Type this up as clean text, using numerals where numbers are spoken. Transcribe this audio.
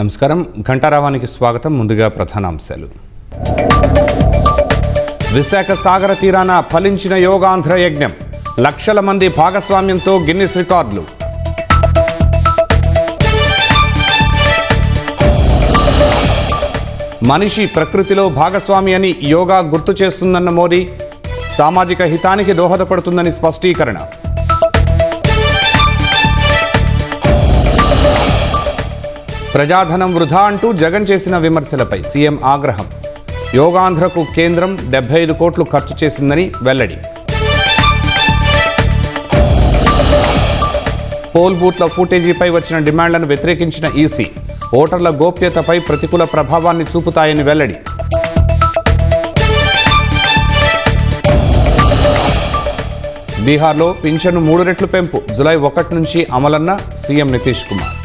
నమస్కారం ఘంటారావానికి స్వాగతం. ముందుగా ప్రధానాంశాలు. విశాఖ సాగర తీరాన ఫలించిన యోగాంధ్ర యజ్ఞం, లక్షల మంది భాగస్వామ్యంతో గిన్నిస్ రికార్డులు. మనిషి ప్రకృతిలో భాగస్వామి అని యోగా గుర్తు చేస్తుందన్న మోదీ, సామాజిక హితానికి దోహదపడుతుందని స్పష్టీకరణ. ప్రజాధనం వృధా అంటూ జగన్ చేసిన విమర్శలపై సీఎం ఆగ్రహం. యోగాంధ్రకు కేంద్రం 75 కోట్లు ఖర్చు చేసిందని వెల్లడి. పోల్ బూత్ల ఫుటేజీపై వచ్చిన డిమాండ్లను వ్యతిరేకించిన ఈసీ, ఓటర్ల గోప్యతపై ప్రతికూల ప్రభావాన్ని చూపుతాయని వెల్లడి. బీహార్లో పింఛను 3 రెట్లు పెంపు, జూలై 1 నుంచి అమలన్న సీఎం నితీష్ కుమార్.